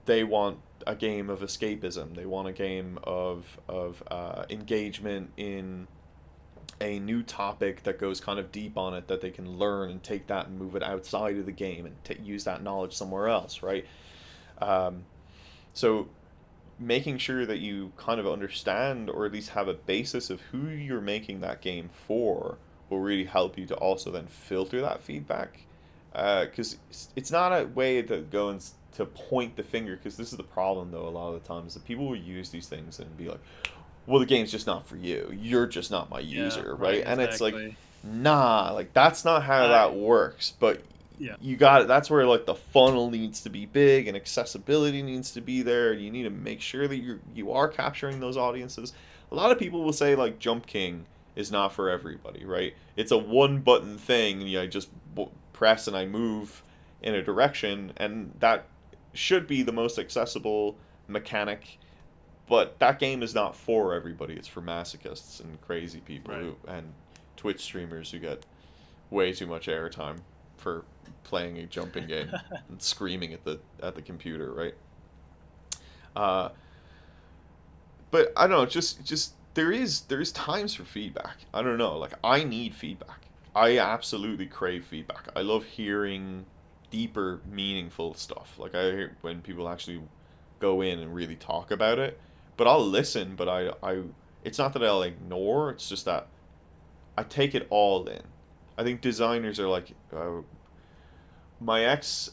they want a game of escapism. They want a game of engagement in a new topic that goes kind of deep on it, that they can learn and take that and move it outside of the game and use that knowledge somewhere else, right? Um, so making sure that you kind of understand, or at least have a basis of who you're making that game for, will really help you to also then filter that feedback. Because it's not a way to go and to point the finger, because this is the problem though a lot of the times, that people will use these things and be like, well, the game's just not for you, you're just not my Yeah. user, Right. right? And it's like, Exactly. nah, like that's not how I. that works. But Yeah. you got it. That's where like the funnel needs to be big, and accessibility needs to be there. You need to make sure that you are capturing those audiences. A lot of people will say like Jump King is not for everybody, right? It's a one button thing, and I just press and I move in a direction, and that should be the most accessible mechanic. But that game is not for everybody. It's for masochists and crazy people Right. who and Twitch streamers who get way too much airtime for playing a jumping game and screaming at the computer, right? Uh, but I don't know, just there is times for feedback. I don't know, like I need feedback. I absolutely crave feedback. I love hearing deeper, meaningful stuff. Like I hear when people actually go in and really talk about it. but I'll listen. But I it's not that I'll ignore. It's just that I take it all in. I think designers are like my ex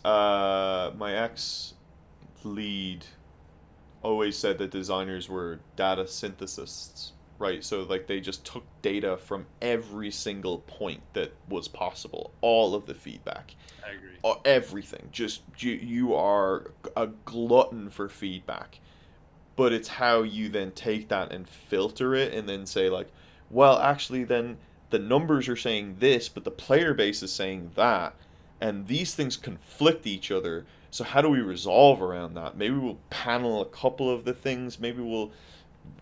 lead always said that designers were data synthesists, right? So like they just took data from every single point that was possible, all of the feedback, I agree. everything. Just you are a glutton for feedback, but it's how you then take that and filter it and then say like, well, actually then the numbers are saying this, but the player base is saying that, and these things conflict each other. So how do we resolve around that? Maybe we'll panel a couple of the things. Maybe we'll,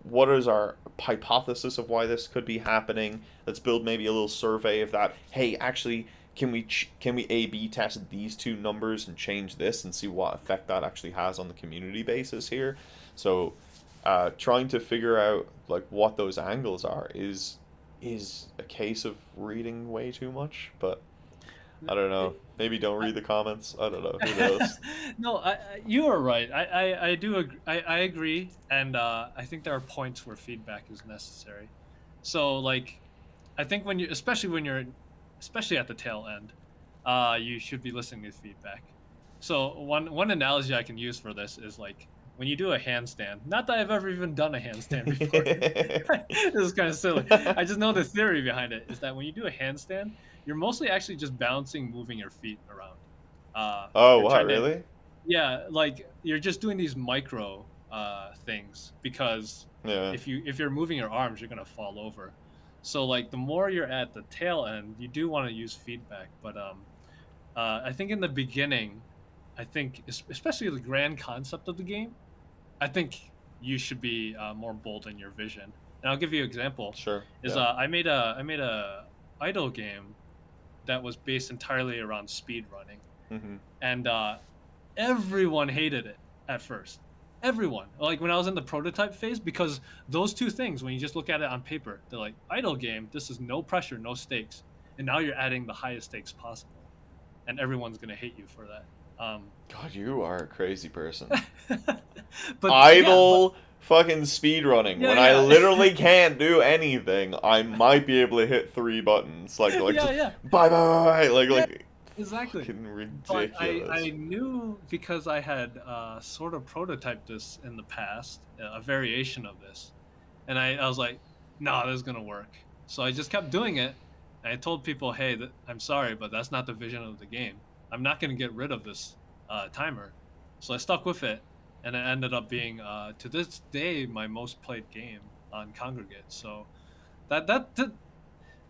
what is our hypothesis of why this could be happening? Let's build maybe a little survey of that. Hey, actually, can we A/B test these two numbers and change this and see what effect that actually has on the community basis here? So, trying to figure out like what those angles are is a case of reading way too much, but I don't know. Maybe don't read the comments. I don't know. Who knows? No, you are right. I do I agree, and I think there are points where feedback is necessary. So like, I think when you, especially at the tail end, you should be listening to feedback. So one analogy I can use for this is like when you do a handstand. Not that I've ever even done a handstand before. This is kind of silly. I just know the theory behind it is that when you do a handstand, you're mostly actually just bouncing, moving your feet around. Oh, You're what, trying to, really? yeah, like you're just doing these micro things because Yeah. if you're moving your arms, you're gonna fall over. So like the more you're at the tail end, you do want to use feedback. But I think in the beginning, I think especially the grand concept of the game, I think you should be more bold in your vision. And I'll give you an example. Sure. Is Yeah. I made a idle game that was based entirely around speed running, Mm-hmm. and everyone hated it at first. Everyone, like when I was in the prototype phase, because those two things, when you just look at it on paper, they're like idle game. This is no pressure, no stakes, and now you're adding the highest stakes possible, and everyone's gonna hate you for that. God, you are a crazy person. but yeah, but Idle fucking speed running. yeah, When I yeah, literally can't do anything, I might be able to hit three buttons. Like yeah, just yeah, bye bye. yeah, Like exactly. fucking But I ridiculous. knew because I had sort of prototyped this in the past, a variation of this, and I was like, no, this is gonna work. So I just kept doing it, and I told people, hey, I'm sorry, but that's not the vision of the game. I'm not gonna get rid of this timer. So I stuck with it, and it ended up being to this day my most played game on Congregate. So that that, that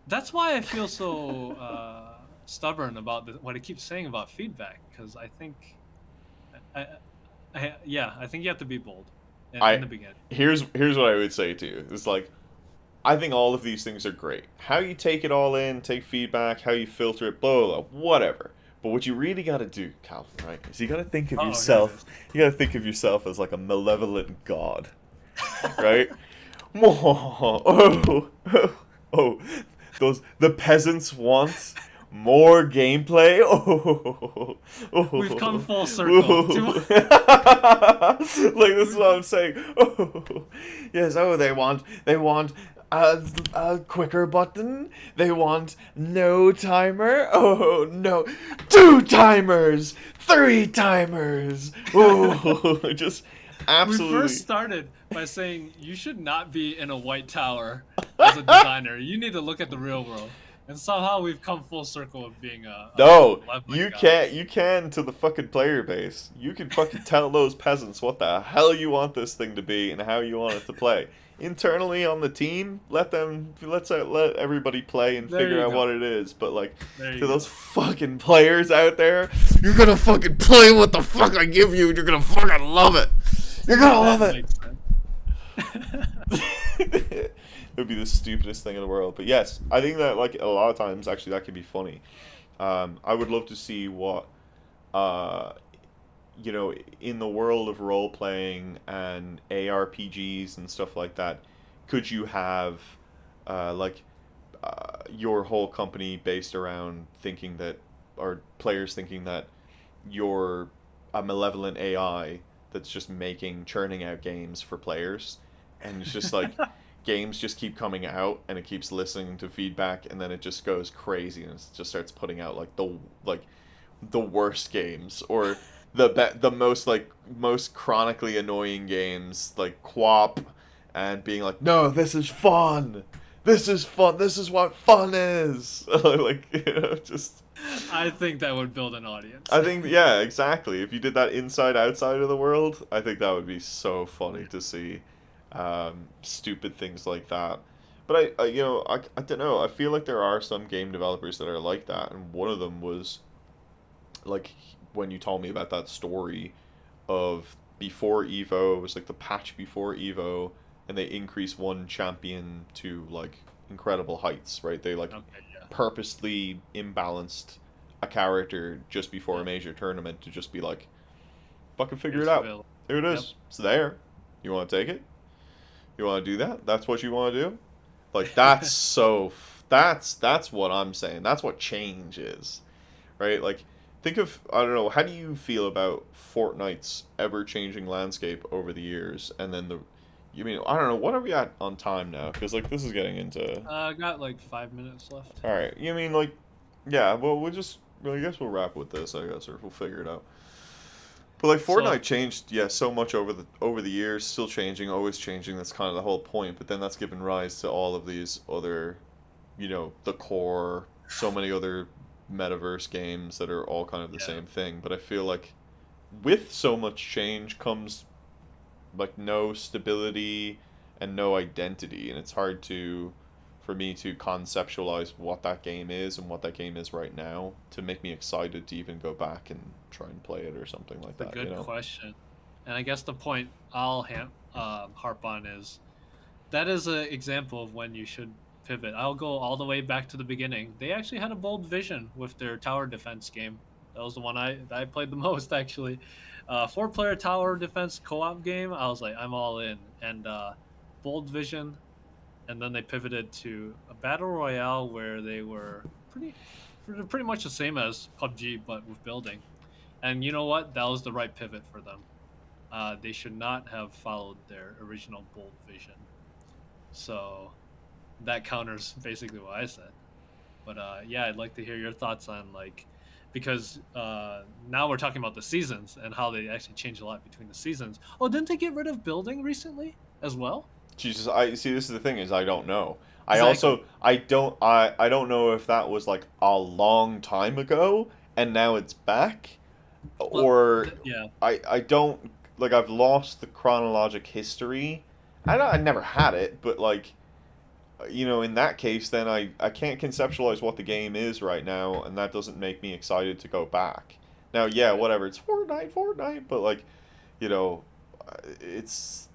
that's why I feel so stubborn about what I keep saying about feedback, because I think, I, yeah, I think you have to be bold in I the beginning. here's what I would say to you. It's like I think all of these things are great. How you take it all in, take feedback, how you filter it, blah blah, blah, whatever. But what you really got to do, Calvin, right, is you got to think of Oh, here it yourself. is. You got to think of yourself as like a malevolent god, right? Oh, oh, oh, those the peasants want more gameplay. Oh, We've come oh, full circle. oh. Like this is what I'm saying. Oh, yes. Oh, they want a quicker button. They want no timer. Oh no, two timers, three timers. Oh, just We first absolutely. started by saying you should not be in a white tower as a designer. You need to look at the real world. And somehow we've come full circle of being a No, malevolent you god. can't. You can to the fucking player base. You can fucking tell those peasants what the hell you want this thing to be and how you want it to play. Internally on the team, let everybody play and There figure you out what go. it is. But like There to you those go. fucking players out there, you're gonna fucking play what the fuck I give you, and you're gonna fucking love it. You're gonna That love makes sense. it. It would be the stupidest thing in the world. But yes, I think that like a lot of times actually that can be funny. I would love to see what uh, you know, in the world of role playing and ARPGs and stuff like that, could you have like your whole company based around thinking that, or players thinking that you're a malevolent AI that's just churning out games for players, and it's just like games just keep coming out, and it keeps listening to feedback, and then it just goes crazy, and it just starts putting out like the worst games, or the most chronically annoying games, like QWOP, and being like, no, this is fun. This is fun. This is what fun is. Like, just. I think that would build an audience. I think, yeah, exactly. If you did that inside outside of the world, I think that would be so funny to see. Stupid things like that. But I don't know. I feel like there are some game developers that are like that, and one of them was like when you told me about that story of before Evo, it was like the patch before Evo, and they increased one champion to like incredible heights, right? They like Okay, yeah. purposely imbalanced a character just before a Yep. major tournament to just be like, fucking figure It's it out. available. There it Yep. is. It's there. You want to take it? You want to do that? That's what you want to do? Like that's what I'm saying. That's what change is, right? Like think of, I don't know, how do you feel about Fortnite's ever changing landscape over the years, and then you mean, I don't know, what are we at on time now? Because like this is getting into. I got like 5 minutes left. All right, you mean like, yeah. Well, I guess we'll wrap with this. I guess, or we'll figure it out. But like So Fortnite changed, yeah, so much over the years, still changing, always changing. That's kind of the whole point. But then that's given rise to all of these other, the core, so many other metaverse games that are all kind of the yeah, same thing. But I feel like with so much change comes like no stability and no identity, and it's hard for me to conceptualize what that game is and what that game is right now to make me excited to even go back and try and play it or something like it's a that, good question. And I guess the point I'll harp on is that is an example of when you should pivot. I'll go all the way back to the beginning. They actually had a bold vision with their tower defense game. That was the one I played the most, actually. 4-player tower defense co-op game. I was like, I'm all in. And bold vision. And then they pivoted to a battle royale where they were pretty much the same as PUBG, but with building. And you know what? That was the right pivot for them. They should not have followed their original bold vision. So that counters basically what I said. But yeah, I'd like to hear your thoughts on like, because now we're talking about the seasons and how they actually change a lot between the seasons. Oh, didn't they get rid of building recently as well? Jesus, I see. This is the thing, is I don't know. I Exactly. also I don't know if that was like a long time ago and now it's back, Well, or yeah. I don't, like, I've lost the chronologic history. I never had it, but like, in that case, then I can't conceptualize what the game is right now, and that doesn't make me excited to go back. Now, yeah, Right. whatever, it's Fortnite, but like, you know, it's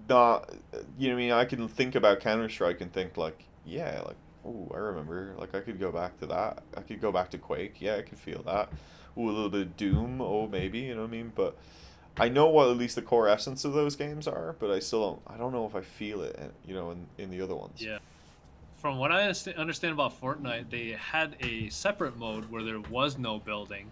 not, what I mean, I can think about Counter Strike and think like, yeah, like, oh, I remember, like, I could go back to that. I could go back to Quake. Yeah, I could feel that. Ooh, a little bit of Doom. Oh, maybe, you know what I mean? But I know what at least the core essence of those games are, but I still don't. I don't know if I feel it, in the other ones. Yeah. From what I understand about Fortnite, they had a separate mode where there was no building,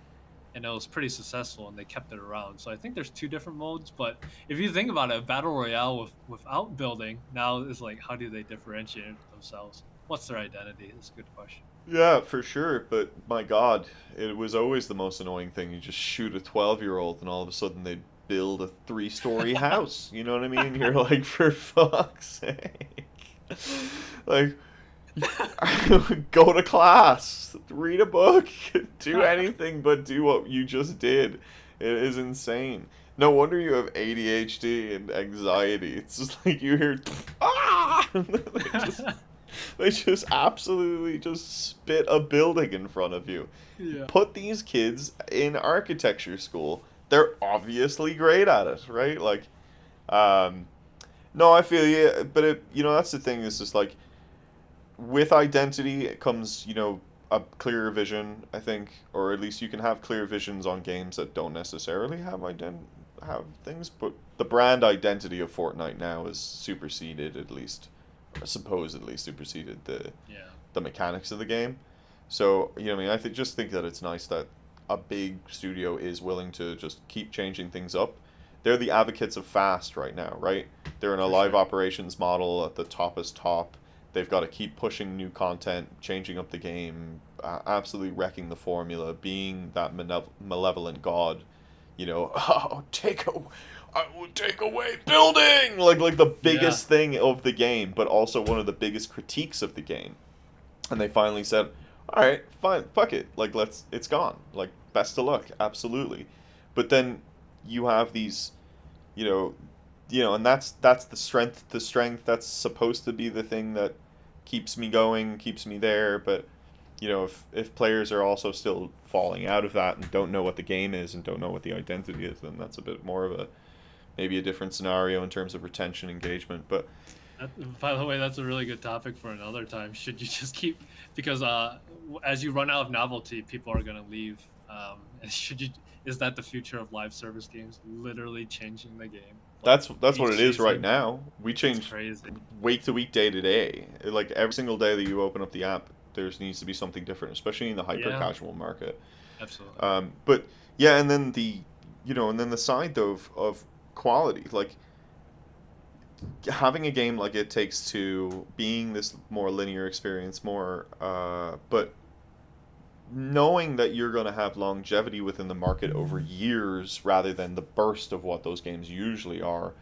and it was pretty successful, and they kept it around. So I think there's two different modes. But if you think about it, a battle royale without building now is like, how do they differentiate themselves? What's their identity? That's a good question. Yeah, for sure. But my God, it was always the most annoying thing. You just shoot a 12-year-old, and all of a sudden they build a three-story house. You know what I mean? You're like, for fuck's sake. Like, go to class, read a book, do anything but do what you just did. It is insane. No wonder you have ADHD and anxiety. It's just like you hear, ah! They just absolutely just spit a building in front of you. Yeah. Put these kids in architecture school. They're obviously great at it, right? Like, um, no, I feel you, but that's the thing. Is just like, with identity it comes, a clearer vision, I think, or at least you can have clear visions on games that don't necessarily have things, but the brand identity of Fortnite now is superseded, at least supposedly superseded Yeah. the mechanics of the game. So, I mean, just think that it's nice that a big studio is willing to just keep changing things up. they're the advocates of fast right now, right? They're in a For live sure. operations model at the top is top. They've got to keep pushing new content, changing up the game, absolutely wrecking the formula, being that malevolent god, you know, oh, I will take away building, like the Yeah. biggest thing of the game, but also one of the biggest critiques of the game. And they finally said, all right, fine, fuck it, like it's gone, like best of luck, absolutely. But then you have these, you know, and that's the strength that's supposed to be the thing that keeps me going, keeps me there. But if players are also still falling out of that and don't know what the game is and don't know what the identity is, then that's a bit more of a maybe a different scenario in terms of retention engagement. But By the way, that's a really good topic for another time. Should you just keep because as you run out of novelty, people are gonna leave. And should you is that the future of live service games? Literally changing the game like that's what each it is right season. now. We It's change crazy. week to week, day to day. Like every single day that you open up the app, there needs to be something different, especially in the hyper Yeah, casual market. absolutely. But yeah, and then the side though of quality, like having a game like It Takes Two being this more linear experience, more but knowing that you're going to have longevity within the market over years rather than the burst of what those games usually are,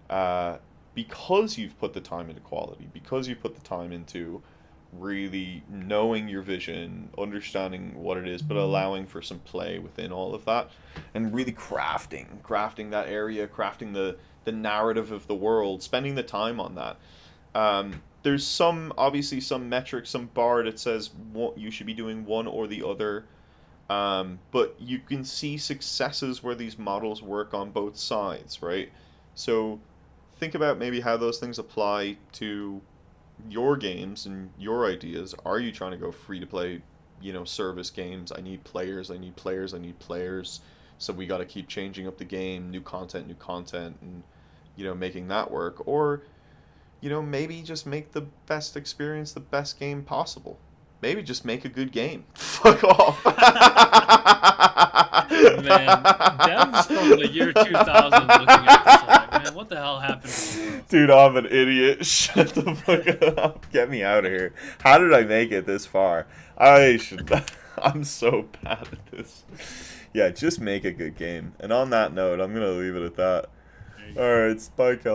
uh, because you've put the time into quality, because you put the time into really knowing your vision, understanding what it is, but allowing for some play within all of that, and really crafting that area, crafting the narrative of the world, spending the time on that. There's obviously some metric, some bar that says what you should be doing one or the other. But you can see successes where these models work on both sides, right? So think about maybe how those things apply to your games and your ideas. Are you trying to go free to play, service games? I need players, I need players, I need players. So we got to keep changing up the game, new content, and making that work. Or maybe just make the best experience the best game possible. Maybe just make a good game. Fuck off. Man, devs from the year 2000 looking at this are like, man, what the hell happened to the world? Dude, I'm an idiot. Shut the fuck up. Get me out of here. How did I make it this far? I should. I'm so bad at this. Yeah, just make a good game. And on that note, I'm going to leave it at that. There you go. Alright, bye, Cal.